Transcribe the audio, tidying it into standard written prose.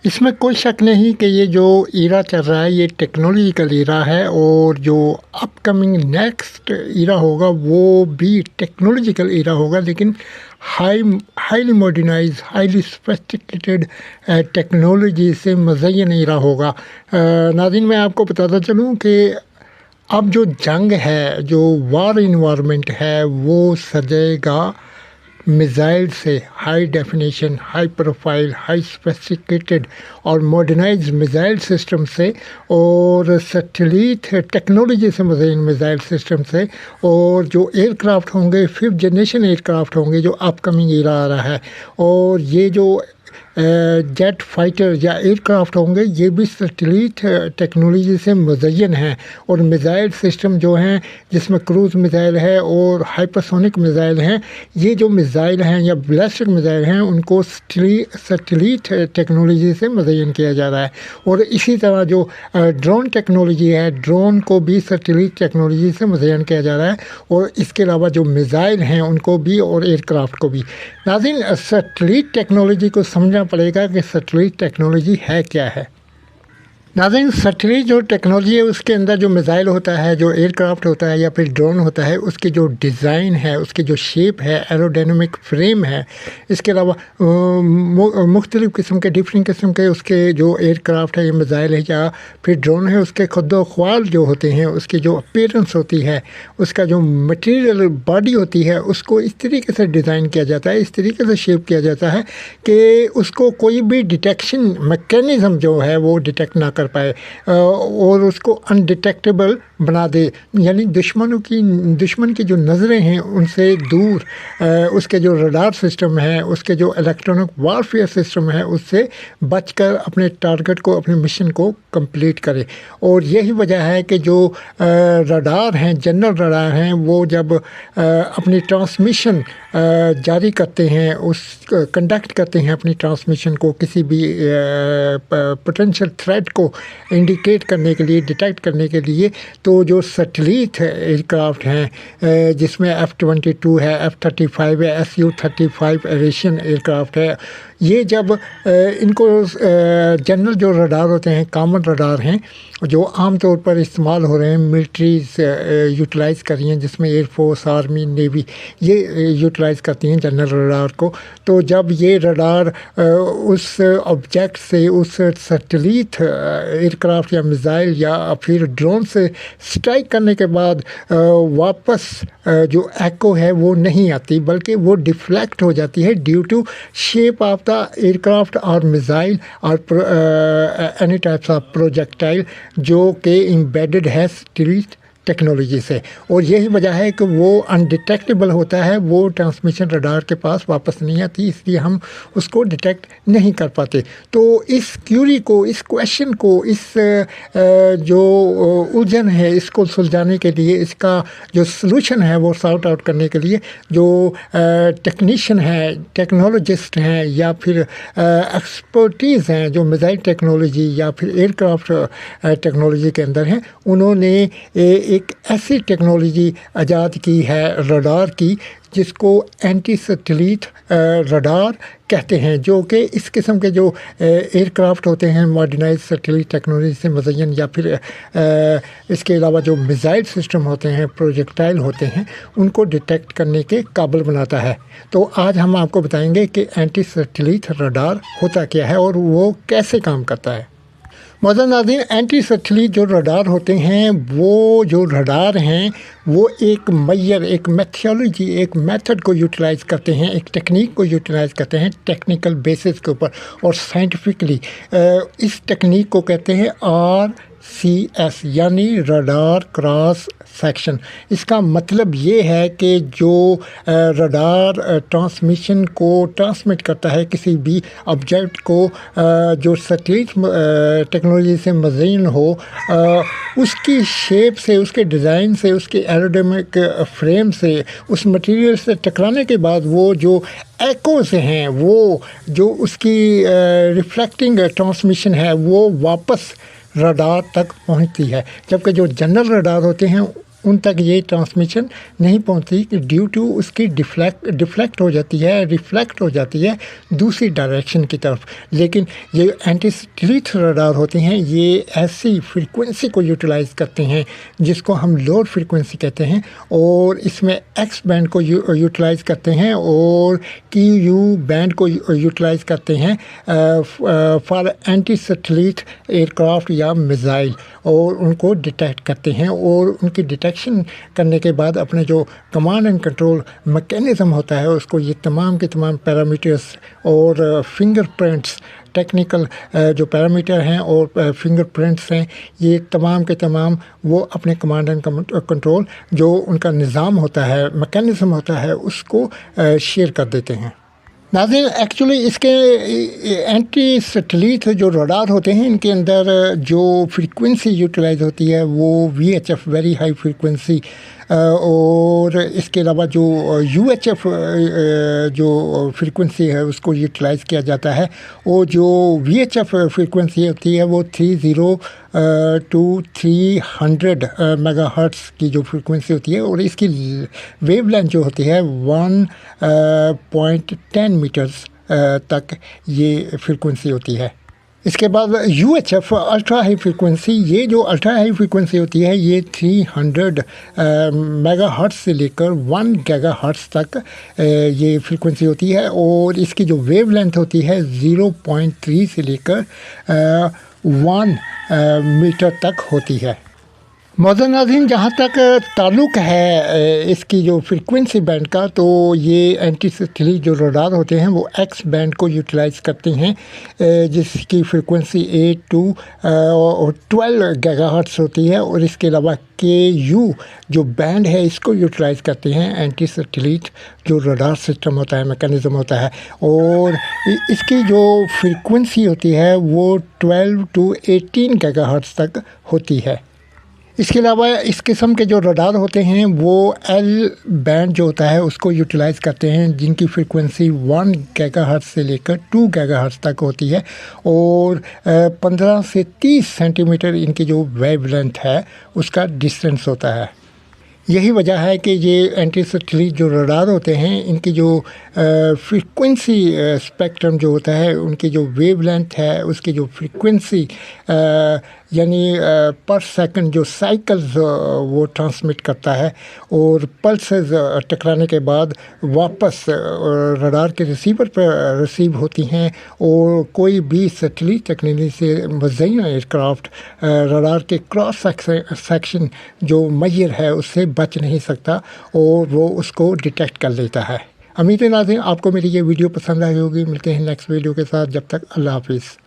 اس میں کوئی شک نہیں کہ یہ جو ایرا چل رہا ہے یہ ٹیکنالوجیکل ایرا ہے، اور جو اپ کمنگ نیکسٹ ایرا ہوگا وہ بھی ٹیکنالوجیکل ایرا ہوگا، لیکن highly modernise, highly sophisticated technology سے مزین ایرا ہوگا۔ ناظرین، میں آپ کو بتاتا چلوں کہ اب جو جنگ ہے، جو وار انوائرمنٹ ہے، وہ سجے گا میزائل سے، high definition, high profile, high sophisticated اور ماڈرنائز میزائل سسٹم سے، اور سیٹلائٹ ٹیکنالوجی سے مزین میزائل سسٹم سے، اور جو ایئر کرافٹ ہوں گے، 5th جنریشن ایئر کرافٹ ہوں گے جو اپ کمنگ ایرا آ رہا ہے، اور یہ جو جیٹ فائٹر یا ایئر کرافٹ ہوں گے یہ بھی سیٹلائٹ ٹیکنالوجی سے مزین ہیں، اور میزائل سسٹم جو ہیں جس میں کروز میزائل ہے اور ہائپرسونک میزائل ہیں، یہ جو میزائل ہیں یا بیلسٹک میزائل ہیں ان کو سیٹلائٹ ٹیکنالوجی سے مزین کیا جا رہا ہے۔ اور اسی طرح جو ڈرون ٹیکنالوجی ہے، ڈرون کو بھی سیٹلائٹ ٹیکنالوجی سے مزین کیا جا رہا ہے، اور اس کے علاوہ جو میزائل ہیں ان کو بھی، اور ایئر کرافٹ کو بھی۔ ناظرین، سیٹلائٹ ٹیکنالوجی کو سمجھنا پڑے گا کہ سیٹلائٹ ٹیکنالوجی ہے کیا ہے۔ ناظرین، سیٹلائٹ جو ٹیکنالوجی ہے اس کے اندر جو میزائل ہوتا ہے، جو ایئر کرافٹ ہوتا ہے یا پھر ڈرون ہوتا ہے، اس کی جو ڈیزائن ہے، اس کی جو شیپ ہے، ایروڈینامک فریم ہے، اس کے علاوہ مختلف قسم کے، ڈفرینٹ قسم کے اس کے جو ایئر کرافٹ ہے یا میزائل ہے یا پھر ڈرون ہے، اس کے خد و خوال جو ہوتے ہیں، اس کی جو اپیرنس ہوتی ہے، اس کا جو مٹیریل باڈی ہوتی ہے، اس کو اس طریقے سے ڈیزائن کیا جاتا ہے، اس طریقے سے شیپ کیا جاتا ہے کہ اس کو کوئی بھی ڈیٹیکشن میکینزم جو ہے وہ ڈیٹیکٹ نہ کر پائے، اور اس کو انڈیٹیکٹیبل بنا دے، یعنی دشمن کی جو نظریں ہیں ان سے دور اس کے جو ریڈار سسٹم ہے، اس کے جو الیکٹرانک وارفیئر سسٹم ہے، اس سے بچ کر اپنے ٹارگٹ کو، اپنے مشن کو کمپلیٹ کرے۔ اور یہی وجہ ہے کہ جو ریڈار ہیں، جنرل ریڈار ہیں، وہ جب اپنی ٹرانسمیشن جاری کرتے ہیں، کنڈکٹ کرتے ہیں اپنی ٹرانسمیشن کو کسی بھی پوٹینشیل تھریٹ کو انڈیکیٹ کرنے کے لیے، ڈیٹیکٹ کرنے کے لیے، تو جو سیٹلائٹ ایئر کرافٹ ہیں جس میں F-22 ہے، F-35 ہے، Su-35 ایویشن ایئر کرافٹ ہے، یہ جب ان کو جنرل جو ریڈار ہوتے ہیں، کامن ریڈار ہیں جو عام طور پر استعمال ہو رہے ہیں، ملٹریز یوٹیلائز کر رہی ہیں، جس میں ایئر فورس، آرمی، نیوی یہ یوٹیلائز کرتی ہیں جنرل ریڈار کو، تو جب یہ ریڈار اس آبجیکٹ سے، اس سیٹلائٹ ایئر کرافٹ یا میزائل یا پھر ڈرون سے اسٹرائک کرنے کے بعد واپس جو ایکو ہے وہ نہیں آتی، بلکہ وہ ڈیفلیکٹ ہو جاتی ہے due to shape of the aircraft اور میزائل اور اینی ٹائپس آف پروجیکٹائل جو کہ امبیڈڈ ہے سیٹلائٹ ٹیکنالوجی سے، اور یہی وجہ ہے کہ وہ انڈیٹیکٹیبل ہوتا ہے، وہ ٹرانسمیشن ریڈار کے پاس واپس نہیں آتی، اس لیے ہم اس کو ڈیٹیکٹ نہیں کر پاتے۔ تو اس کیوری کو، اس کویشچن کو، اس جو الجھن ہے اس کو سلجھانے کے لیے، اس کا جو سلوشن ہے وہ سارٹ آؤٹ کرنے کے لیے جو ٹیکنیشین ہیں، ٹیکنالوجسٹ ہیں یا پھر ایکسپرٹیز ہیں جو میزائل ٹیکنالوجی یا پھر ایئر کرافٹ ٹیکنالوجی کے اندر ہیں، انہوں نے ایک ایسی ٹیکنالوجی ایجاد کی ہے ریڈار کی جس کو اینٹی سیٹلائٹ ریڈار کہتے ہیں، جو کہ اس قسم کے جو ایئر کرافٹ ہوتے ہیں ماڈرنائز سیٹلائٹ ٹیکنالوجی سے مزین، یا پھر اس کے علاوہ جو میزائل سسٹم ہوتے ہیں، پروجیکٹائل ہوتے ہیں، ان کو ڈیٹیکٹ کرنے کے قابل بناتا ہے۔ تو آج ہم آپ کو بتائیں گے کہ اینٹی سیٹلائٹ ریڈار ہوتا کیا ہے اور وہ کیسے کام کرتا ہے۔ معزز ناظرین، اینٹی سیٹلائٹ جو ریڈار ہوتے ہیں، وہ جو ریڈار ہیں وہ ایک معیار، ایک میتھڈالوجی، ایک میتھڈ کو یوٹیلائز کرتے ہیں، ایک ٹیکنیک کو یوٹیلائز کرتے ہیں ٹیکنیکل بیسس کے اوپر اور سائنٹیفکلی۔ اس ٹیکنیک کو کہتے ہیں RCS، یعنی ریڈار کراس سیکشن۔ اس کا مطلب یہ ہے کہ جو ریڈار ٹرانسمیشن کو ٹرانسمٹ کرتا ہے کسی بھی آبجیکٹ کو جو سیٹلائٹ ٹیکنالوجی سے مزین ہو، اس کی شیپ سے، اس کے ڈیزائن سے، اس کے ایروڈینامک فریم سے، اس مٹیریل سے ٹکرانے کے بعد وہ جو ایکوز ہیں، وہ جو اس کی ریفلیکٹنگ ٹرانسمیشن ہے وہ واپس ریڈار تک پہنچتی ہے، جبکہ جو جنرل ریڈار ہوتے ہیں ان تک یہ ٹرانسمیشن نہیں پہنچتی کہ ڈیو ٹو اس کی ڈیفلیکٹ ہو جاتی ہے، ریفلیکٹ ہو جاتی ہے دوسری ڈائریکشن کی طرف۔ لیکن یہ اینٹی سیٹلائٹ رڈار ہوتے ہیں، یہ ایسی فریکوینسی کو یوٹیلائز کرتے ہیں جس کو ہم لوڈ فریکوینسی کہتے ہیں، اور اس میں ایکس بینڈ کو یوٹیلائز کرتے ہیں اور کیو یو بینڈ کو یوٹیلائز کرتے ہیں for anti satellite aircraft یا میزائل، اور ان کو ڈیٹیکٹ کرتے ہیں، اور ان کی ڈیٹیکشن کرنے کے بعد اپنے جو کمانڈ اینڈ کنٹرول میکینزم ہوتا ہے اس کو یہ تمام کے تمام پیرامیٹرس اور فنگر پرنٹس، ٹیکنیکل جو پیرامیٹر ہیں اور فنگر پرنٹس ہیں، یہ تمام کے تمام وہ اپنے کمانڈ اینڈ کنٹرول جو ان کا نظام ہوتا ہے، میکینزم ہوتا ہے، اس کو شیئر کر دیتے ہیں۔ ناظرین، ایکچولی اس کے اینٹی سیٹلائٹ جو رڈار ہوتے ہیں ان کے اندر جو فریکوینسی یوٹیلائز ہوتی ہے وہ V H F, very high frequency, اور اس کے علاوہ جو یو ایچ ایف جو فریکوینسی ہے اس کو یوٹیلائز کیا جاتا ہے، اور جو وی ایچ ایف فریکوینسی ہوتی ہے وہ 30 to 300 میگا ہرٹس کی جو فریکوینسی ہوتی ہے، اور اس کی ویو لینتھ جو ہوتی ہے 1.10 میٹرز تک یہ فریکوینسی ہوتی ہے۔ اس کے بعد U H F ultra high frequency, یہ جو الٹرا ہائی فریکوینسی ہوتی ہے یہ 300 میگا ہرٹس سے لے کر 1 گیگا ہرٹس تک یہ فریکوینسی ہوتی ہے، اور اس کی جو ویو لینتھ ہوتی ہے 0.3 سے لے کر 1 میٹر تک ہوتی ہے۔ معزز ناظرین، جہاں تک تعلق ہے اس کی جو فریکوینسی بینڈ کا، تو یہ اینٹی سیٹلائٹ جو رڈار ہوتے ہیں وہ ایکس بینڈ کو یوٹیلائز کرتے ہیں، جس کی فریکوینسی 8 to 12 گیگا ہرٹس ہوتی ہے، اور اس کے علاوہ کے یو جو بینڈ ہے اس کو یوٹیلائز کرتے ہیں اینٹی سیٹلائٹ جو رڈار سسٹم ہوتا ہے، میکینزم ہوتا ہے، اور اس کی جو فریکوینسی ہوتی ہے وہ 12 to 18 گیگا ہرٹس تک ہوتی ہے۔ اس کے علاوہ اس قسم کے جو رڈار ہوتے ہیں وہ ایل بینڈ جو ہوتا ہے اس کو یوٹیلائز کرتے ہیں، جن کی فریکوینسی 1 گیگا ہرٹز سے لے کر 2 گیگا ہرٹز تک ہوتی ہے، اور 15 سے 30 سینٹی میٹر ان کی جو ویو لینتھ ہے اس کا ڈسٹینس ہوتا ہے۔ یہی وجہ ہے کہ یہ اینٹی سیٹلائٹ جو رڈار ہوتے ہیں ان کی جو فریکوینسی اسپیکٹرم جو ہوتا ہے، ان کی جو ویو لینتھ ہے، اس کی جو فریکوینسی یعنی پر سیکنڈ جو سائیکلز وہ ٹرانسمٹ کرتا ہے، اور پلسز ٹکرانے کے بعد واپس رڈار کے ریسیور پر ریسیو ہوتی ہیں، اور کوئی بھی سیٹلائٹ ٹیکنالوجی سے مزین ایئر کرافٹ رڈار کے کراس سیکشن جو میئر ہے اس سے بچ نہیں سکتا، اور وہ اس کو ڈیٹیکٹ کر لیتا ہے۔ امید ہے ناظرین آپ کو میری یہ ویڈیو پسند آئی ہوگی۔ ملتے ہیں نیکسٹ ویڈیو کے ساتھ، جب تک اللہ حافظ۔